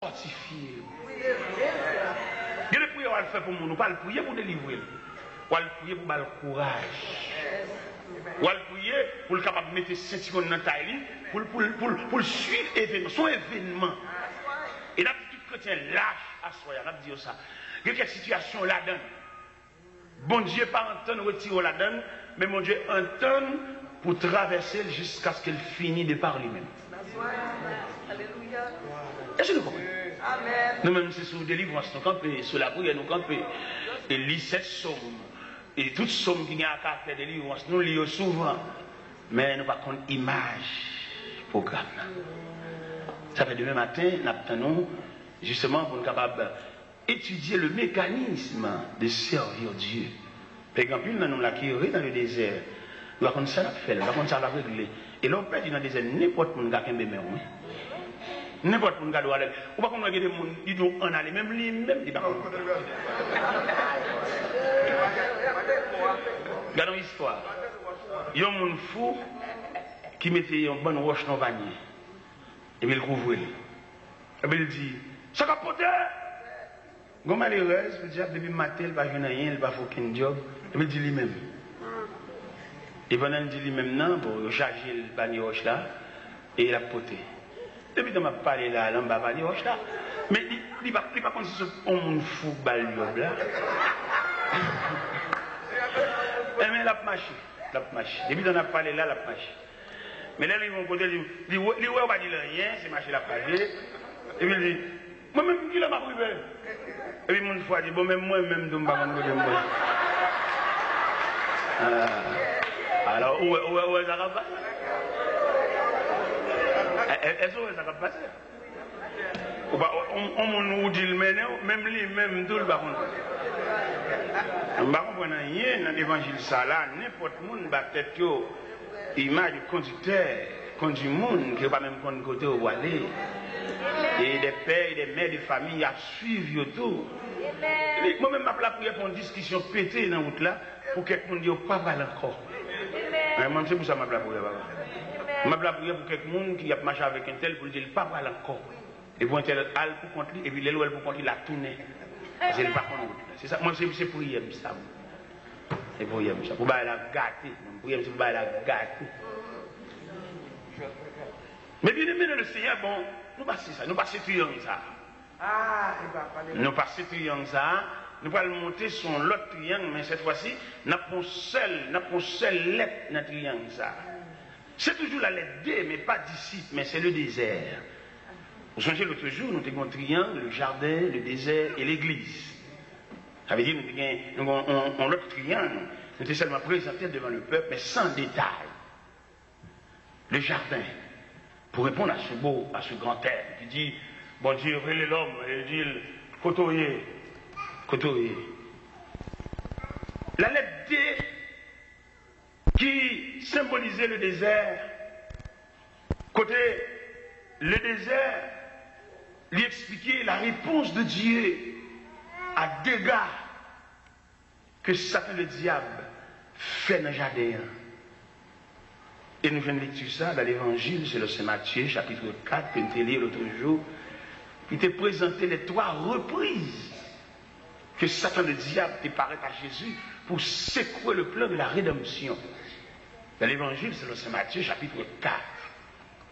fortifier. Il y a des prières à faire pour nous, pas le prier pour délivrer, ou le prier pour le courage, ou le prier pour le capable de mettre ses sentiments dans ta vie, pour suivre l'événement, son événement. Et là, tout chrétien lâche à soi, on a dit ça. Il y a quelle situation là-dedans? Bon Dieu pas entendre retirer la donne, mais mon Dieu entend pour traverser jusqu'à ce qu'elle finisse de par lui-même. Est-ce que nous comprenons? Nous-mêmes, c'est sur délivrance, nous campons, sur la prière, nous campons, et lit cette somme, et toute somme qui a à caractère de délivrance, nous lisons souvent, mais nous pas contre image, programme. Ça fait demain matin, nous attendons justement pour nous capables étudier le mécanisme de servir Dieu. Par exemple, nous la qui dans le désert, nous avons ça à faire, nous avons ça à régler. Et l'on peut dire dans le désert, n'importe qui a un bébé. N'importe qui a un bébé. Ou pas qu'on a des gens qui disent on a les mêmes lignes, même des bâtons. Regardons l'histoire. Il y a un monde fou qui mettait une bonne roche dans le panier. Et puis il couvre. Et puis il dit, ça va porter. Quand malheureuse, le diable, depuis le matin, il ne va pas rien, il ne va pas faire aucun job. Et puis il dit lui-même. Et pendant qu'il dit lui-même, non, pour charger le panier roche là, et il a poté. Depuis que je parlé là, il va parler roche là. Mais il ne va pas comme si on monde fou, bal job là. Et mais il a marché. Depuis qu'on a parlé là, il a marché. Mais là, ils vont côté, il ne va dire rien, c'est marché la page. Et puis il dit, moi-même, qui l'a m'a privé? Et puis mon foi dit, bon, même moi-même, je ne vais pas me moi. Alors, où est-ce que ça va passer? Est-ce que ça va passer? On nous dit le même lui, même tout le baron. On ne comprend rien dans l'évangile ça là, n'importe qui va peut-être image du conducteur, conduit monde qui ne va pas même prendre côté où aller. Et des pères et des mères de famille à suivre tout. Moi-même, je prière pour une discussion pétée dans la route là, pour que quelqu'un ne dise pas mal encore. Moi, c'est pour ça que je prière. Je prière pour quelqu'un qui a marché avec un tel pour lui dire pas mal encore. Et pour un tel, al pour contre lui, et puis l'éloigne pour contre lui, la tourner. C'est pas contre route. C'est ça. Moi, c'est prière ça. C'est prière ça. Pour la gâter. Prière c'est pour la gâter. Mais bien aimé le Seigneur, bon, nous passons ça, nous passons triangle ça. Nous passons triangle ça, nous allons monter sur l'autre triangle, mais cette fois-ci, nous avons seul lettre dans le triangle ça. C'est toujours la lettre D, mais pas disciple, mais c'est le désert. Vous songez l'autre jour, nous avons un triangle, le jardin, le désert et l'église. Ça veut dire que nous avons l'autre triangle, nous étions seulement présentés devant le peuple, mais sans détail. Le jardin. Pour répondre à ce grand terme qui dit, bon Dieu, relève l'homme, et dit, côtoyer. La lettre D, qui symbolisait le désert, côté le désert, lui expliquait la réponse de Dieu à dégâts que Satan le diable fait dans le jardin. Et nous venons de lecture ça dans l'évangile, c'est le Saint Matthieu, chapitre 4, que nous avons lu l'autre jour. Il t'a présenté les 3 reprises que Satan le diable t'est paré à Jésus pour secouer le plan de la rédemption. Dans l'évangile, c'est le Saint Matthieu, chapitre 4,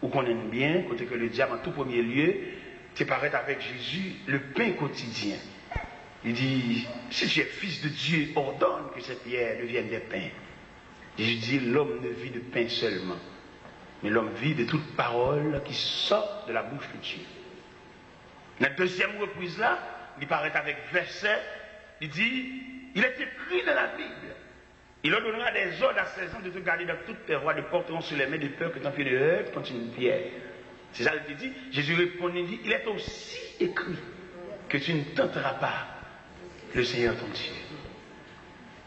où on aime bien, côté que le diable, en tout premier lieu, t'est paré avec Jésus le pain quotidien. Il dit, si tu es fils de Dieu, ordonne que cette pierre devienne des pains. Je dis, l'homme ne vit de pain seulement, mais l'homme vit de toute parole qui sort de la bouche de Dieu. La deuxième reprise là, il paraît avec verset, il dit, il est écrit dans la Bible, il leur donnera des ordres à 16 ans de te garder dans toutes tes voies, de porteront sur les mains de peur que ton pied de heurte contre une pierre. C'est ça qu'il dit. Jésus répond, il dit, il est aussi écrit que tu ne tenteras pas le Seigneur ton Dieu.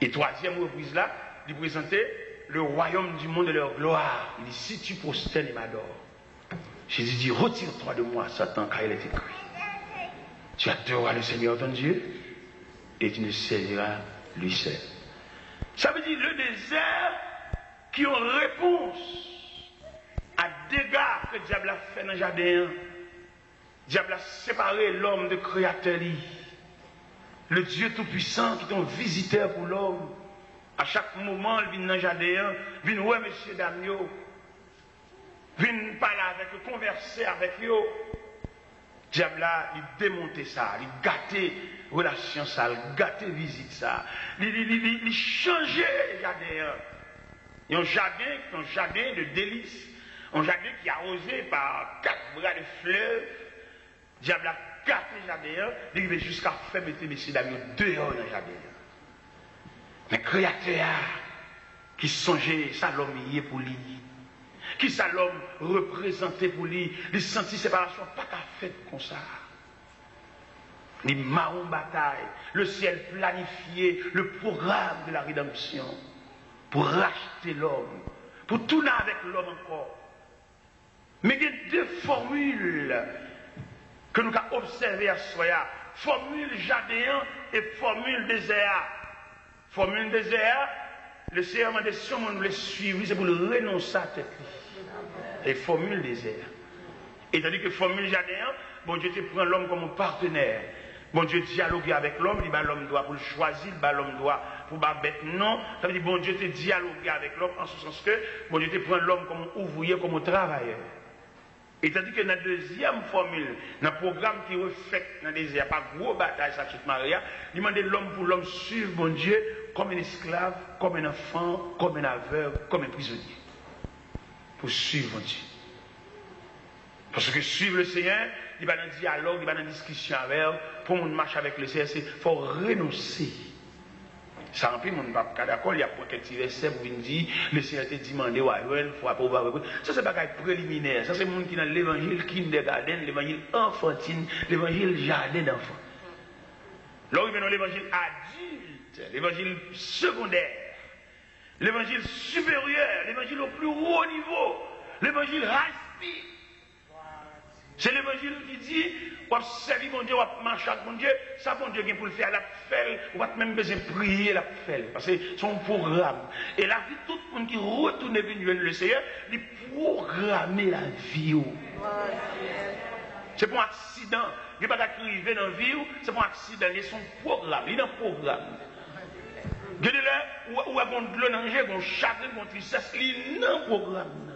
Et troisième reprise là, il présentait le royaume du monde de leur gloire. Il dit, si tu prosternes et m'adores, Jésus dit, retire-toi de moi, Satan, car il est écrit. Tu adoreras le Seigneur ton Dieu et tu ne serviras lui seul. Ça veut dire le désert qui ont réponse à dégâts que le diable a fait dans le jardin. Diable a séparé l'homme de créateur. Le Dieu Tout-Puissant qui est un visiteur pour l'homme. À chaque moment, il vient dans le jardin, il vient voir monsieur Damio, il vient parler avec eux, converser avec eux. Diable a démonté ça, il gâté relation ça, il gâté visite ça, il changé le jardin. Il y a un jardin de délices, un jardin qui est arrosé par 4 bras de fleuves. Diable a gâté le jardin, il va jusqu'à faire mettre messieurs Damio dehors dans le jardin. Mais créateur qui songeait ça l'homme y est pour lui, qui ça l'homme représenté pour lui, il sentit séparation pas qu'à fait comme ça. Les marrons bataille, le ciel planifié, le programme de la rédemption pour racheter l'homme, pour tourner avec l'homme encore. Mais il y a 2 formules que nous avons observées à soi, formule jardin et formule désert. Formule désert, le Seigneur m'a dit si on le suivre, c'est pour le renoncer à tête. Et formule désert. Et tandis que formule jardin, bon Dieu te prend l'homme comme un partenaire. Bon Dieu dialogue avec l'homme, il dit l'homme doit pour le choisir, l'homme doit pour pas bête non. Ça veut dire bon Dieu te dialogue avec l'homme en ce sens que bon Dieu te prend l'homme comme un ouvrier, comme un travailleur. Et tandis que dans la deuxième formule, dans le programme qui reflète dans le désert, pas gros bataille, ça chute Maria, il demande l'homme pour l'homme suivre bon Dieu comme un esclave, comme un enfant, comme un aveugle, comme un prisonnier. Pour suivre bon Dieu. Parce que suivre le Seigneur, il va dans le dialogue, il va dans la discussion avec eux. Pour qu'on marche avec le Seigneur, il faut renoncer. Ça remplit mon papa d'accord, il y a pour quelques versets pour dire le Seigneur te demandé il faut approvoir. Ça c'est pas préliminaire, ça c'est monde qui dans l'évangile kindergarten, l'évangile enfantine, l'évangile jardin d'enfants. Là il vient dans l'évangile adulte, l'évangile secondaire, l'évangile supérieur, l'évangile au plus haut niveau, l'évangile high-speed. C'est l'évangile qui dit, on va servir mon Dieu, on va marcher avec mon Dieu, ça mon Dieu qui pour le faire, la faire, on va même besoin de prier, la faire, parce que c'est son programme. Et la vie, tout le monde qui retourne vers le Seigneur, il programmer la vie. C'est pour un accident, il n'est pas arrivé dans la vie, c'est pour un accident, il y a son programme, il est dans le programme. Vous voyez là, où a de l'eau dans le chagrin, une tristesse, il est dans le programme.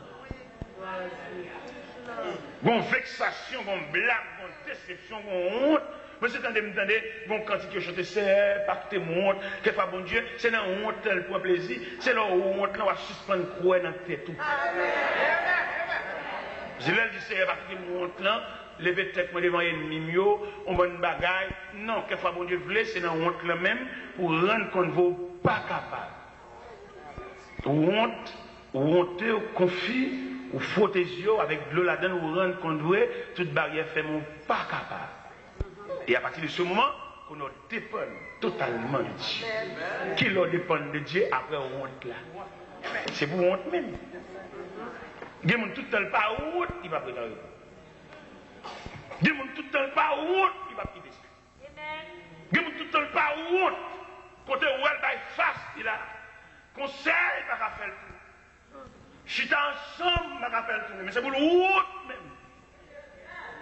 Gon vexation, gon blague, gon déception, gon honte. Mais c'est quand vous entendez, gon quantité de chanter, c'est pas que t'es mon honte, quelquefois bon Dieu, c'est dans honte elle pour plaisir, c'est là où honte là, on va suspendre croix dans la tête. Je l'ai dit, c'est pas que t'es mon honte là, lever tête moi devant l'ennemi, on va une bagaille. Non, quelquefois bon Dieu voulait, c'est dans honte là même, pour rendre qu'on ne vaut pas capable. Honte, honteux, confus. Ou faut tes yeux avec de l'eau là-dedans, ou rendre qu'on doit, toute barrière fait mon pas capable. Et à partir de ce moment, qu'on dépend totalement de Dieu. Qui leur dépend de Dieu après honte là. C'est pour honte même. Il y a tout le temps pas honte, il va préparer. Il y a tout le temps pas honte, il va quitter ça. Il y a tout le temps pas honte, côté où elle va face, il a conseil, il va faire tout. Je suis ensemble, je rappelle tout, mais c'est pour le route même.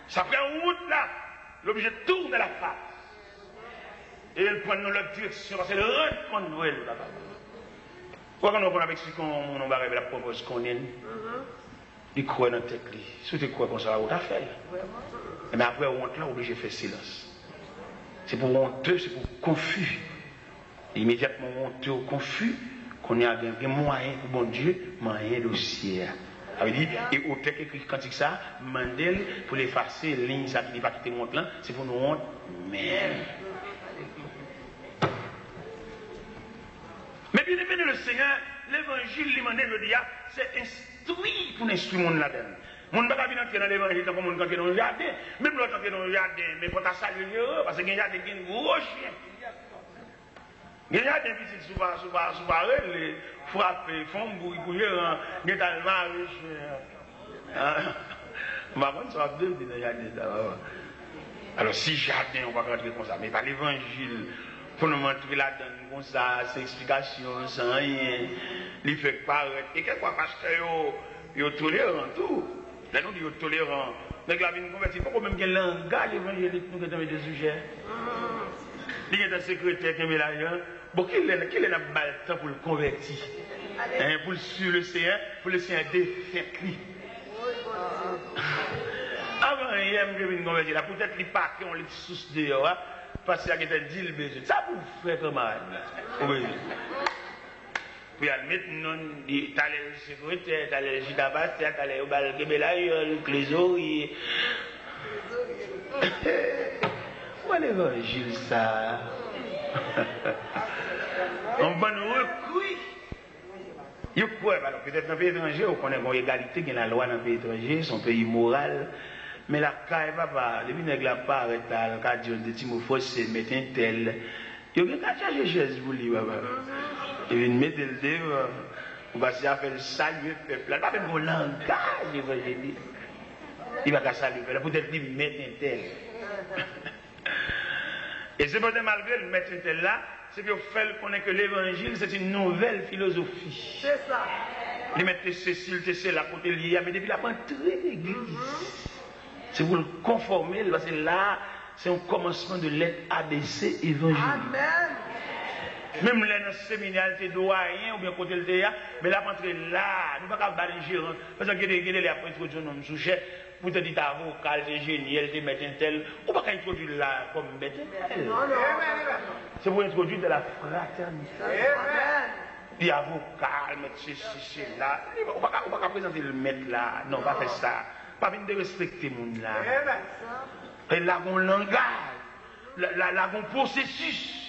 Ça prend une route là, l'objet tourne la face. Et elle prend dans leur direction, parce qu'elle rentre contre nous, elle. Pourquoi on a avec ce qu'on va la propose qu'on est, il croit dans la tête. Si tu crois qu'on ça, on a fait. Mais après, on est là, obligé de faire silence. C'est pour honteux, c'est pour confus. Immédiatement, honteux, confus. Qu'on a des moyens pour bon Dieu, moyens dossier. Ça veut dire, et au texte écrit quand il ça, Mandel, pour l'effacer, ligne, ça qui n'est pas quitté le là, c'est pour nous honte même. Mais bien aimé le Seigneur, l'évangile, l'imandel, le dia, c'est instruit pour instruire le monde là-dedans. Mon ne peut pas venir entrer dans l'évangile comme on entre dans le jardin, même l'autre entrer dans le jardin, mais pour ta saluer, parce qu'il y a un jardin qui est un gros chien. Il y a des visites souvent, les frappes, les fonds, bouillir, il y a dans le mariage. Ma bonne soeur de dans le jardin. Alors, si jardin, on va rentrer comme ça, mais pas l'évangile, pour nous montrer là-dedans, comme ça, c'est explication, sans rien, il fait paraître. Et quelquefois, parce que ils sont tolérants, tout. Là, nous, ils sont tolérants Donc la vie nous convertit. Pourquoi même qu'il y a un langage évangélique nous qui avons des sujets? Il y a un secrétaire qui met l'argent. Bon, qu'il est dans le temps pour le convertir. Pour le sur le CN, pour le CN défait lui. Avant, il y a un convertir là. Peut-être qu'il pas qu'on les sous dehors. Parce qu'il y a quelqu'un qui dit le besoin. Ça pour faire comment? Oui. Puis admettre non, t'as les sécuritaires, t'as les gitabastiers, t'as les balguebelayol, clésoris. Où est l'évangile ça? On va nous recourir. Il faut peut-être dans le pays étranger, on connaît l'égalité, il y a la loi dans le pays étranger, son pays moral. Mais la caille, papa, depuis que la part arrête là, le cas de Timophos, c'est mettre un tel. Il y a qu'à changer chaise pour lui, papa. Il vient mettre le devant. On va se faire le salut peuple. Là, pas même mon langage évangélique. Il va qu'à saluer le peuple. Peut-être qu'il met un tel. Et c'est peut-être malgré le mettre un tel là, c'est qu'il fait connaître que l'évangile, c'est une nouvelle philosophie. C'est ça. Il met Cécile, c'est là, côté lié, mais depuis la rentrée d'église. C'est pour le conformer, parce que là, c'est un commencement de l'être ABC évangélique. Amen. Même là, dans le séminaire, tu doyen ou bien côté le théâtre, mais là, rentrer là, nous ne pouvons pas battre les gérants. Parce que les après introduire un homme sujet, pour te dire avocat, c'est génial, tu mets un tel, ou pas introduire là comme mettre un tel. C'est pour introduire de la fraternité. Puis avocat, mettre ceci, là. On ne peut pas présenter le maître là. Non, pas faire ça. Pas venir de respecter le monde là. Et là, on langage, là, on processus.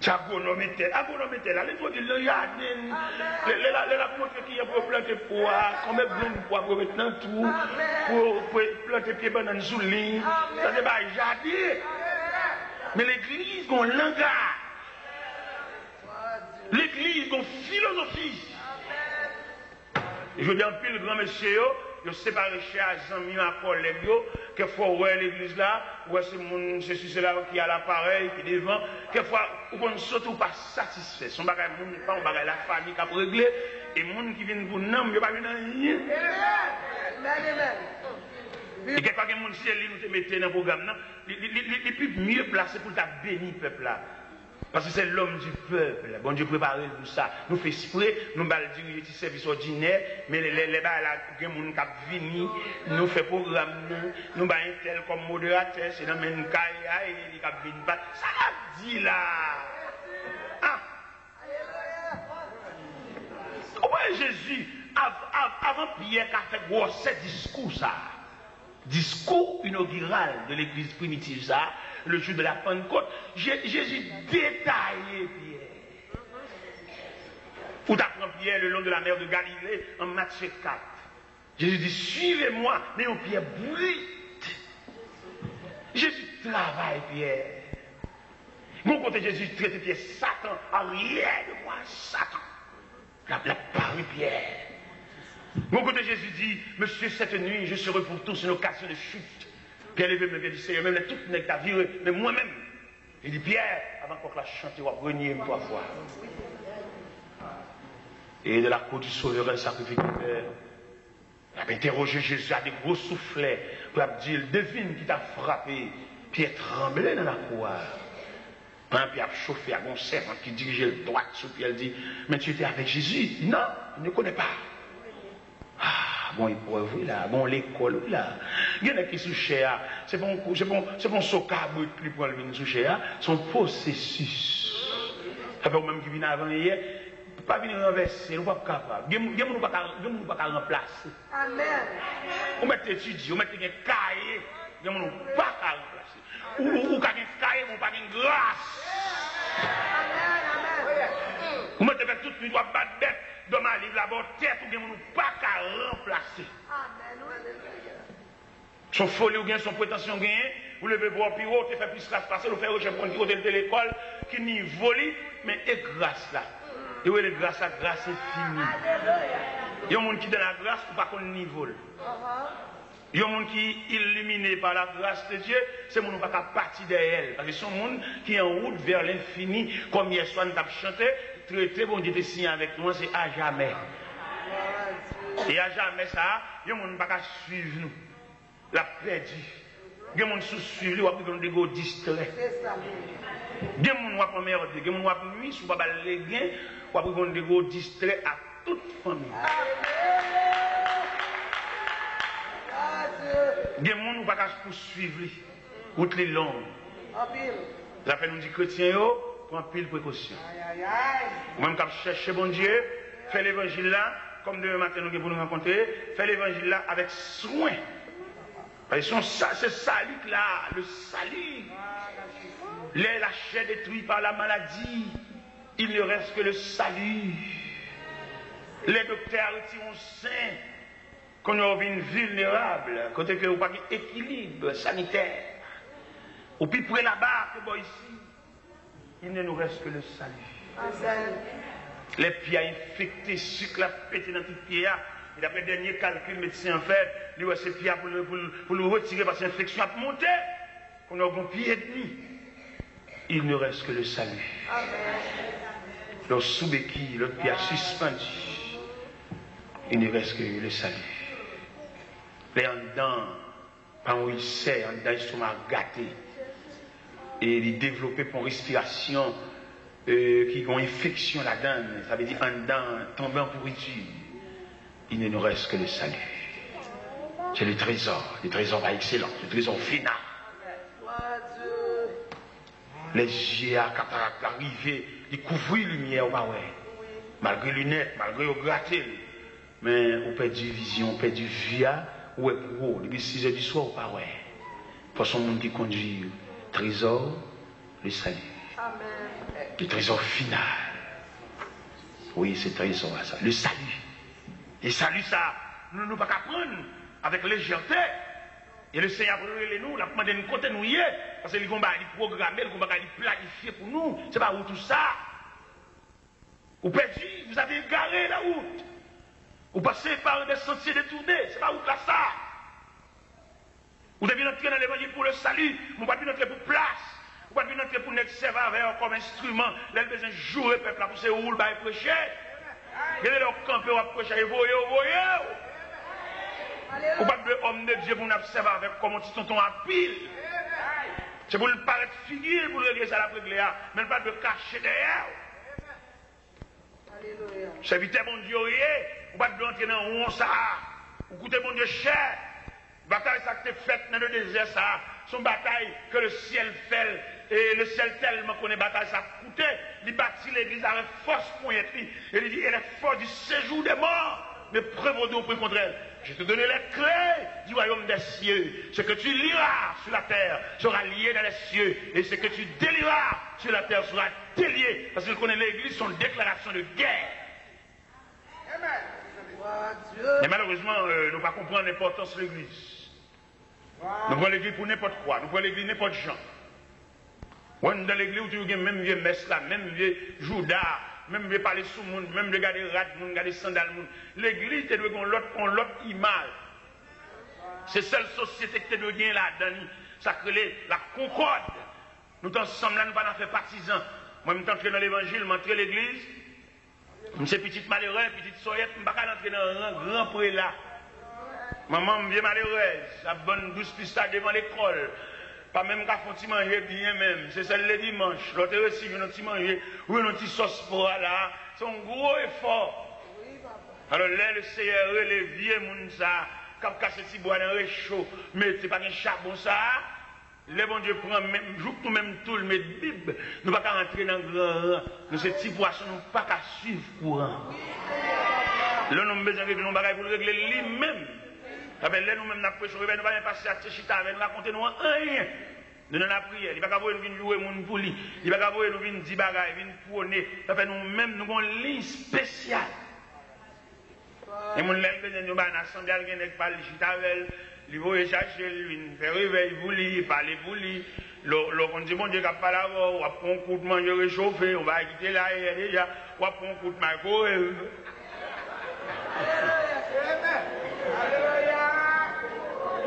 Agronomètre, allez vous dire le jardin, la montre qui est pour planter pois, combien de pois pour mettre dans tout, pour planter pieds banane sous ligne, ça c'est pas jardin. Mais l'église, on langage. L'église, on philosophie. Je dis en pile, grand monsieur, je sépare chez Azami, ma collègue, quelquefois, ouais, l'église là, ouais, c'est mon, c'est cela qui a l'appareil, qui est devant, quelquefois, on ne surtout pas satisfait. Son bagage, pas un bagage, la famille qui a réglé, et les gens qui viennent pour nous, ils ne pas venir rien. Et quelquefois, les gens qui nous mettent dans le programme, les plus mieux placés pour ta bénir le peuple là. Parce que c'est l'homme du peuple. Bon Dieu préparé pour ça. Nous faisons exprès, nous allons diriger des services ordinaires, mais les gens qui viennent, nous faisons programme, nous allons un tel comme modérateur, c'est dans le même cas, et qui viennent pas. Ça l'a dit là. Ah. Comment Jésus, avant Pierre, qui a fait gros ce discours, ça, discours inaugural de l'église primitive, ça, le jour de la Pentecôte, Jésus détaillé Pierre. Ou t'apprends Pierre le long de la mer de Galilée en Matthieu 4. Jésus dit, suivez-moi, mais au Pierre brute. Jésus travaille Pierre. Mon côté Jésus traite Pierre, Satan, arrière de moi, Satan. La parole Pierre. Mon côté Jésus dit, monsieur, cette nuit, je serai pour tous une occasion de chute. Pierre levé me dit, Seigneur, même les toutes n'est qu'à virer, mais moi-même. Il dit, Pierre, avant qu'on la chante, on va renier une fois. Et de la cour du Sauveur, un sacrificateur, il a interrogé Jésus à des gros soufflets, pour dire, devine qui t'a frappé. Pierre tremblait dans la cour. Un Pierre a chauffé à mon servant qui dirigeait le droit sur Pierre, dit, mais tu étais avec Jésus? Non, je ne connais pas. Ah, bon, il pourrait voir là, bon, l'école là. Il y en a qui sont chers, c'est bon, socable qui pour le venir sous cher, son processus. Ça fait même qui vient avant hier, pas venir renverser, nous pas capable. Il y a pas remplacer. Amen. On met étudier, on met un cahier, il y a pas remplacer. Ou quand un cahier, on pas une grâce. Amen. Vous mettez toute nuit, doit battre bête. Dans ma livre, là-bas, tête, ou bien, nous pas qu'à remplacer. Son folie ou bien son prétention gagnée, vous levez voir plus haut, tu fais plus classe passer, vous faites recherche pour côté de l'école, qui n'y vole, mais et grâce là. Et où est la grâce, la grâce est finie. Il y a un monde qui est dans la grâce, ou pas qu'on n'y vole. Il y a un monde qui est illuminé par la grâce de Dieu, c'est un monde qui n'a pas partir d'elle. Parce que c'est un monde qui est en route vers l'infini, comme hier soir nous avons chanté. Traité, bon Dieu te signe avec nous, c'est à jamais. Et à jamais ça, il y a des gens qui ne peuvent pas suivre nous. la perdu. Il y a des gens qui suivent, il y a des gens qui distraits. Il y a des gens qui merde, il y a des gens qui nuit, si vous ne pouvez pas les gains, il y a des gens distraits à toute famille. Il y a des gens qui ne peuvent pas poursuivre, route les longues. Ça fait nous dire chrétiens, prends pile précaution. Même quand je cherche bon Dieu, fais l'évangile là, comme demain matin nous pour nous rencontrer, fais l'évangile là avec soin. Parce que c'est salut là, le salut. La chair détruite par la maladie, il ne reste que le salut. Les docteurs retirent saint, qu'on a une vulnérable, côté que vous n'avez pas d'équilibre sanitaire. Ou puis près là-bas, que bon ici, il ne nous reste que le salut. Les pieds infectés, sucre la pété dans les pieds. Et d'après le dernier calcul, le médecin en fait, il va ses pieds pour le retirer parce que l'infection a monté. Qu'on a un bon pied et demi. Il ne reste que le salut. Le sous-béquille, l'autre pied suspendu. Il ne reste que le salut. Les en dedans, par où il sait, en dedans, ils sont gâtés. Et il développé pour respiration qui ont infection là-dedans. Ça veut dire en dedans, tomber en pourriture. Il ne nous reste que le salut. C'est le trésor par excellence, le trésor final. Les yeux à cataracte arrivés, ils couvrent la lumière au bas, malgré les lunettes, malgré le gratter. Mais on perd du vision, on perd du via, ou est pour depuis 6 heures du soir, au pas, pour son monde qui conduit, trésor, le salut. Amen. Le trésor final. Oui, c'est trésor ça, le salut. Et salut ça, nous ne pouvons pas prendre avec légèreté. Et le Seigneur a nous, il a demandé de nous côté nous y est, parce qu'il va programmer, il va planifier pour nous. C'est pas où tout ça. Vous perdu, vous avez égaré la route. Vous passez par des sentiers détournés, c'est pas où là ça. Vous devez entrer dans l'évangile pour le salut, vous ne pouvez pas entrer pour place. Vous ne pouvez pas entrer pour notre serviteur comme instrument. Là, vous besoin de jouer le peuple là pour se rouler, pour prêcher. Vous allez leur camper, vous prêcher, vous voyez. Vous pas de homme de Dieu pour nous observer avec comme un petit tonton à pile. C'est pour le paraître figure, pour le régler ça à la régler, mais pas de cacher derrière. Serviteur mon Dieu, vous pas de entrer dans un ça. Vous coûtez mon Dieu cher. Bataille ça qui est faite dans le désert, ça. Son bataille que le ciel fait. Et le ciel tellement qu'on est bataille, ça coûté. Il bâtit l'église avec force pour être. Et il dit, elle est force du séjour des morts. Mais prévaudons pour contre elle. Je te donnerai les clés du royaume des cieux. Ce que tu liras sur la terre sera lié dans les cieux. Et ce que tu délieras sur la terre sera délié. Parce qu'il connaît l'église, son déclaration de guerre. Mais malheureusement, nous ne pas comprendre l'importance de l'église. Nous voyons l'église pour n'importe quoi. Nous voyons l'église n'importe gens. Dans l'église où tu as même vieux messe là, même vieux Judas, même vieux parler sous le monde, même regarder rat, regarder sandal. L'église, tu dois avoir l'autre image. C'est celle société que tu dois gagner là-dedans. Ça crée la concorde. Nous ensemble là, nous ne pas faire partisans. Moi, je suis entré dans l'évangile, je suis entré dans l'église. Je suis petite malheureuse, petite soyette, je ne peux pas entrer dans un grand prélat. Maman, je suis malheureuse, la bonne douce pista devant l'école. Pas même qu'à faire manger bien même. C'est celle le dimanche. L'autre aussi, je vais manger. Oui, un petit sauce pour là. C'est un gros effort. Alors là, le Seigneur, les vieux moun ça, quand casse si bois dans le chaud, mais c'est pas un charbon ça. Le bon Dieu prend même jour nous même tout le met Bible. Nous pas qu'à rentrer dans le grand. Nous ces petits poissons, nous pas qu'à suivre courant. Là, nous besoin de nous bagaille pour le régler lui-même. Là, nous-mêmes, nous prêchons, nous ne pas passer à Tchita avec nous raconter nous rien. Nous n'avons pas prié. Il ne va pas nous venir jouer mon pour lui. Il ne va pas nous venir dire bagaille, venir prôner. Ça fait nous-mêmes, nous avons une ligne spéciale. Et mon lèvre, nous avons une assemblée qui parle de Chita avec il va chercher, il fait réveil, vous lui, parler pour lui. On dit, mon Dieu, qu'il n'y a pas là, on va prendre un coup de manger réchauffé, on va quitter là, déjà, on va prendre un coup de microwave.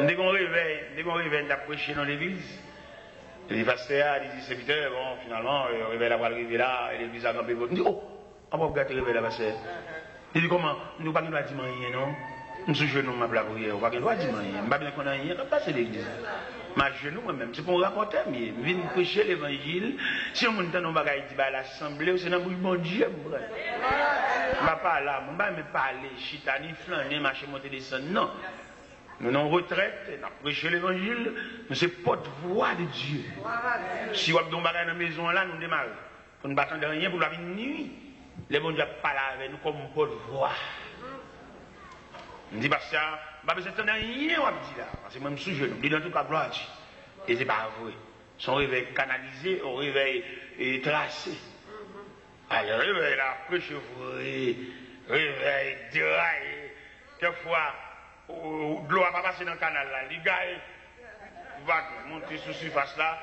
Dès qu'on réveille, on a prêché dans l'église. Et les pasteurs, les serviteurs, bon, finalement, le réveil là, arriver là, et l'église a campé. On dit, oh, on va regarder le réveil là, pasteur. Il dit, comment? Nous ne pouvons pas dire rien, non? Je suis genou, je ne prière. Je ne dois pas dire rien. Je ne sais pas bien qu'on a rien. Je ne passe l'église. Je genou moi-même. C'est pour rapporter. Je viens prêcher l'évangile. Si on entend nos bagailles à l'assemblée, c'est dans le bon Dieu. Je ne vais pas là. Je ne vais pas parler. Chitani, flaner, marcher, monter, descendre. Non. Nous sommes en retraite. Nous prêchons l'évangile. Nous sommes porte-voix de Dieu. Si vous avez des bagailles dans la maison là, nous démarrons. Pour ne pas attendre rien pour la nuit. Les bons Dieu parlent avec nous comme porte-voix. Je dis parce que je ne sais pas rien là. Parce que même sous genou, je dis dans tout cas gloire à Dieu. Et ce n'est pas vrai. Son réveil canalisé, un réveil tracé. Alors, réveil là, pré-chevré, réveil déraillé. Quelquefois, de l'eau va passer dans le canal là. Les gars, il va monter sur surface là.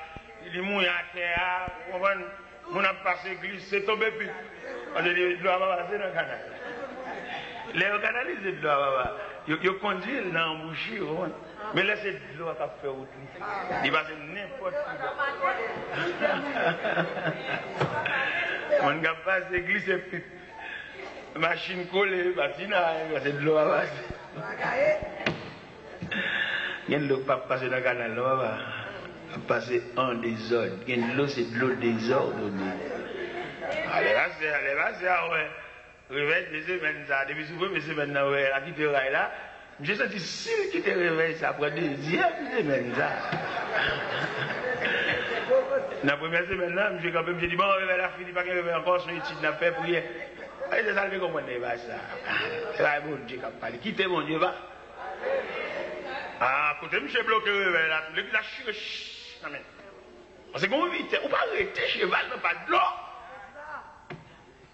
Il mouille à terre. On a passé, glissé, tombé plus. On dit de l'eau va passer dans le canal. Les canalisés de l'eau, ils conduisent dans l'embouchure, mais laissez de l'eau à faire autre. Il va faire n'importe quoi. On n'a pas de glisser plus. Machine collée, patina, c'est de l'eau à passer. Il y a de l'eau pas passer dans le canal, l'eau va passer en désordre. Il y a de l'eau, c'est de l'eau désordonnée. Allez, vas-y, ouais. Réveil, mes semaines, ça. Depuis souvent, mes semaines, là, qui te raille là. J'ai senti si qui te réveille, ça prend des semaines, ça. La première semaine, là, j'ai dit, bon, réveil, la fini, pas qu'elle réveille encore, son étude, n'a fait prier. Et c'est ça, je comprends pas ça. C'est bon Dieu qui a parlé. Quittez mon Dieu, va. Ah, écoutez, je suis bloqué, réveil, là. Le village, amen. Parce que, comment vite, on va arrêter cheval, mais pas de l'eau.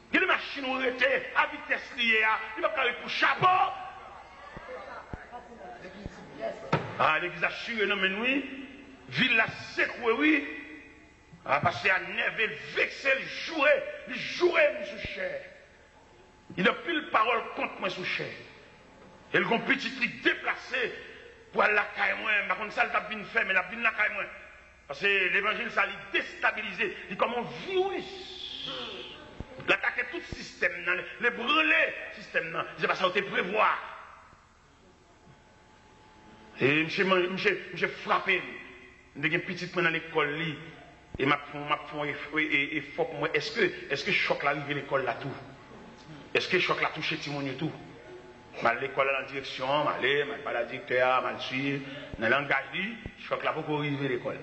Il y a des machines qui ont été à vitesse liée, il va faire pour chapeau. Ah, l'église a churé, non, mais oui, ville la secoué, oui. Ah, parce qu'à neuf, il vexé, il jouait, sous cher. Il a pris la parole contre moi sous cher. Il a un petit truc déplacé pour aller à la caille, moi. Par contre, ça, il a bien fait, mais il a bien la caille, moi. Parce que l'évangile, ça l'a déstabilisé. Il est comme un virus. L'attaquer tout le système, les brûler le système. C'est pas ça que tu prévoir. Et je frappé. Je suis un petit peu dans l'école. Et m'a fait effort pour moi. Est-ce que choc là arrive à l'école là tout? Est-ce que choc là touché Timon tout? Mal l'école dans la direction, mal pas la directeur, mal suivre. Dans le langage, choc là pour arriver à l'école.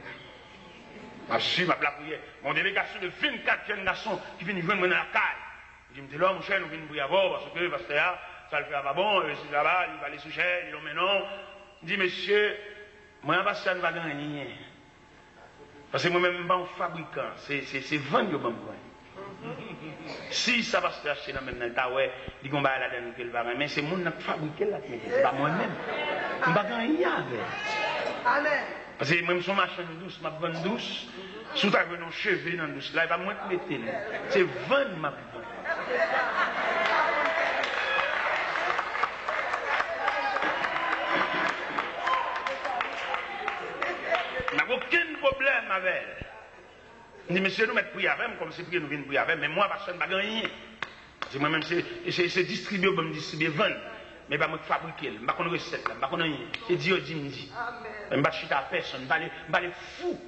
Je suis ma prière. Mon délégation de 24 jeunes garçons qui viennent joindre dans la caille. Je me dis là, mon cher, nous venons prier avant parce que pasteur, ça le fait pas bon, c'est là-bas, il va aller sous cher, il dit mais non. Je dis monsieur, moi, pasteur ne va gagner. Parce que moi-même, je ne suis pas un fabricant, c'est vendre que je vais. Si ça va se acheter dans le même temps, ouais, il dit qu'on va aller là-dedans, qu'il va mais c'est moi qui fabriqué là, c'est pas moi-même. Je ne vais pas gagner avec. Amen. Parce que même son machin douce, ma vente douce, sous ta venue cheveux dans douce, là, il va moins te mettre. C'est vendre ma vente. Il n'y a aucun problème avec elle. Je dis, monsieur, nous mettons prier avec elle, comme c'est prier, nous venons prier avec elle, mais moi, personne ne va gagner. C'est moi-même, c'est distribuer, je me distribuer, vendre. Mais pas moi fabriquer, je ne vais pas recette, je ne vais pas rien. C'est Dieu dit, me dit. Je ne vais pas chuter à personne, je vais aller fou.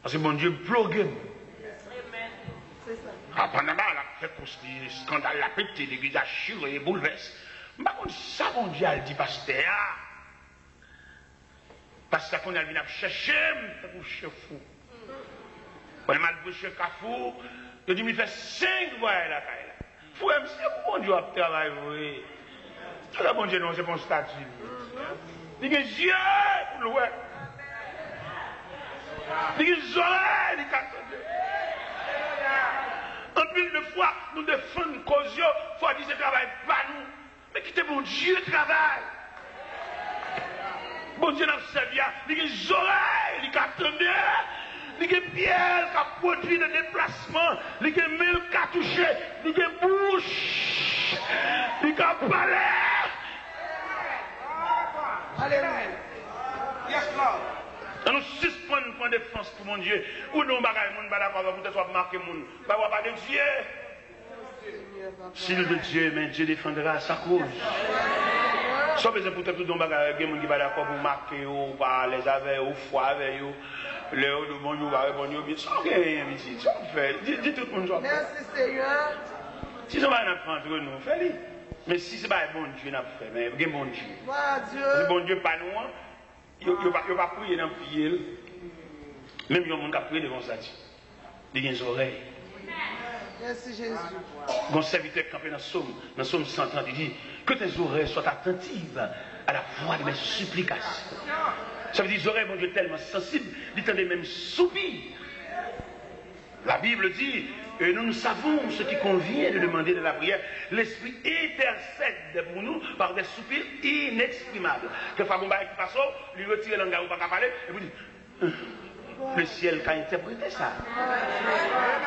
Parce que mon Dieu blogue. Ah, pendant là, il a fait des scandales, la pété, l'église a churé, bouleverse. Je ne vais pas ça, mon Dieu, elle dit, pasteur. Parce qu'on a venu chercher, je fou. On a mal bouché Kafou, je dis, il fait 5 voix à la caille. Fou, c'est bon Dieu a travaillé, oui. Alors, bon Dieu, non, c'est mon statut. Il dit que Dieu, pour le ouais. Il dit que Zoé, il dit en pile de fois, nous défendons cause, il faut dire que ce travail pas nous. Mais quittez mon Dieu, travail. Bon Dieu, dans ce service, il dit que Zoé, il dit qu'attendez. Il y a Pierre qui a produit le déplacement, il y a Mel qui a touché, il y a bouche, il y a parlé. Alléluia. Yes, Lord. Nous suspendons point de défense pour mon Dieu. Ou nous bagaille mon balaba pour te soit marqué mon. Pas de Dieu. S'il de Dieu, mais Dieu défendra sa cause. Sauf que pour tout le monde, il y a des gens qui sont d'accord pour marquer, ou par les avec, ou foi avec, les hauts de bonjour, bonjour, bien sûr, rien, ici. Ça fait. Dis tout le monde, merci Seigneur. Si ça va nous prendre, nous, fais-le. Mais si ce n'est pas bon Dieu, nous fait, mais il y a bon Dieu. Dieu. Bon Dieu, pas nous, il ne va pas prier dans le pied. Même si on a prié devant ça, il y a des oreilles. Merci Jésus. Mon serviteur campé dans le psaume 130, il dit que tes oreilles soient attentives à la voix de mes supplications. Ça veut dire que les oreilles, mon Dieu, tellement sensibles, ils entendent même soupirs. La Bible dit, et nous savons ce qui convient de demander de la prière. L'Esprit intercède pour nous par des soupirs inexprimables. Que Fabomba qui passe, lui retire le langage ou pas qu'à parler, et vous dites, le ciel qui a interprété ça.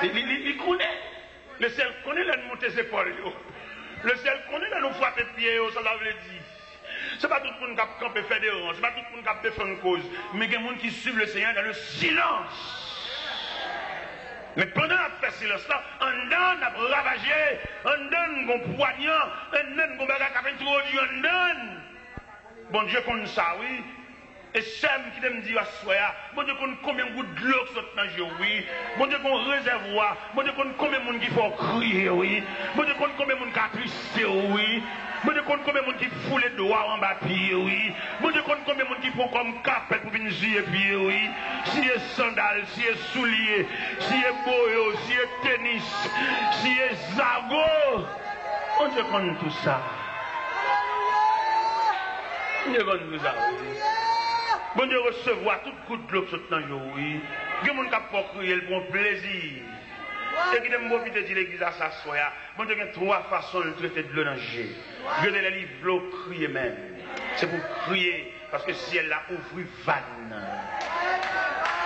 Il connaît. Le ciel connaît la monter ses épaules. Le ciel connaît la nous frapper pieds, ça l'a veut dire. Ce n'est pas tout le monde qui peut faire des rangs, ce n'est pas tout le monde qui peut faire une cause. Mais il y a des gens qui suivent le Seigneur dans le silence. Mais pendant qu'on fait silence là, on donne à ravager, on donne un poignant, on donne un bagage qui fait trop dur, on donne. Bon Dieu connaît ça, oui. Et Sem qui me dit à soi, bon Dieu connaît combien de gouttes de l'eau qui sont dans le jeu, oui. Bon Dieu connaît réservoir, bon Dieu connaît combien de monde qui faut crier, oui. Bon Dieu connaît combien de monde qui a pissé, oui. Bon Dieu connaît combien de monde qui fout les doigts en bas pied, oui. Bon Dieu connaît combien de monde qui font comme capet pour venir jouer pied, oui. Si est sandales, si est souliers, si est boyo, si est tennis, si est zago. Bon Dieu connaît tout ça. Bon Dieu connaît tout ça, oui. Bon Dieu recevoir toute goutte de l'eau qui dans le jour, oui. Il y a des gens qui font crier le bon plaisir. Et qui aiment profiter de l'église à s'asseoir. Bon Dieu, il y a trois façons de traiter de l'eau dans le jeu. Il y a des livres de l'eau crier même. C'est pour crier, parce que si elle a ouvert vanne.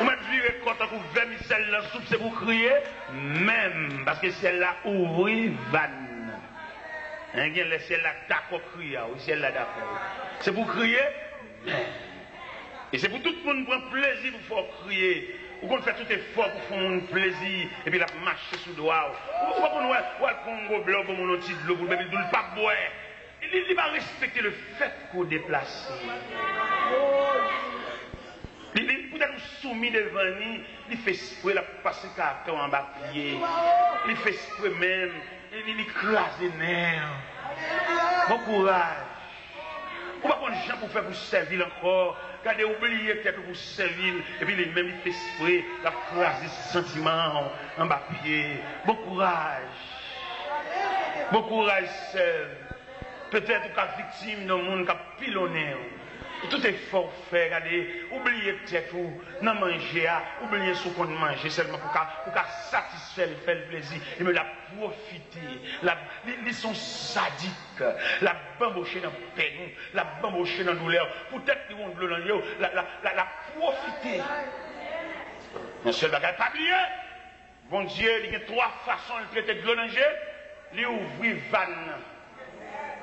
Ou même si elle quand on ouvre vermicelle dans la soupe, c'est pour crier même. Parce que si elle a ouvert vanne. Hein, si elle a d'accord crier, ou si elle a d'accord. C'est pour crier même. Et c'est pour tout le monde prendre plaisir pour faire crier. Ou qu'on fait tout effort pour faire un plaisir. Et puis la marcher sous le doigt. Ou qu'on va prendre un gros blanc pour mon outil de l'eau pour le bébé, pas boire. Il va respecter le fait qu'on déplace. Il peut être soumis devant lui. Il fait exprès de passer le carton en bas pied. Il fait exprès même. Il écrase les nerfs. Bon courage. Ou pas qu'on gens pour faire pour servir encore. Regardez, oubliez peut-être pour servir. Et puis, il même fait exprès, la phrase des sentiments en bas pied. Bon courage. Bon courage, seul. Peut-être qu'à victime d'un monde qui a pilonné. Tout est fort fait, regardez. Oubliez peut-être ou non manger, oubliez ce qu'on mange seulement pour satisfaire, faire le plaisir. Et me la profiter. Ils sont sadiques. La bambocher dans le peine, la bambocher dans la douleur. Peut-être qu'ils vont de l'eau dans la profiter. Un seul bagage, pas oublier. Bon Dieu, il y a trois façons de traiter de l'eau dans le jeu. Il ouvre vanne.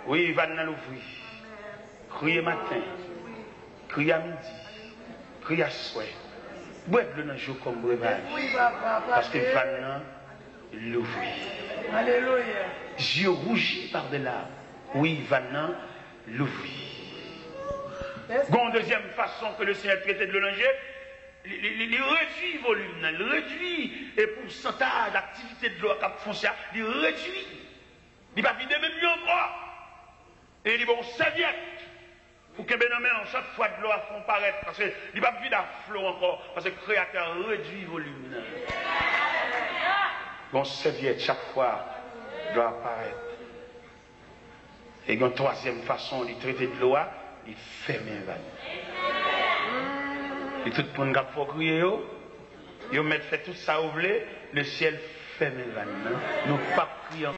Oui, vanne l'ouvrir. Crier matin. Crier à midi, crier à soir. Boire de l'eau dans le jour comme breuvage. Parce que Vanna l'ouvrit. Alléluia. Yeux rougis par de larmes. Oui, Vanna l'ouvrit. Bon, deuxième façon que le Seigneur traitait de l'eau dans le jeu, il réduit le volume, il réduit le pourcentage d'activité de l'eau à Cap Foncière, il réduit. Il va vider même mieux encore. Et il dit bon, serviette. Pour que Benamé, chaque fois de l'eau à fond paraître, parce qu'il n'y a pas vide à flot encore, parce que le créateur réduit le volume. Bon, serviette, chaque fois, doit apparaître. Et une troisième façon de traiter de l'eau, il ferme un vanne. Et tout le monde qui a fait crier, il met fait tout ça au blé, le ciel ferme un vanne. Nous pas crier.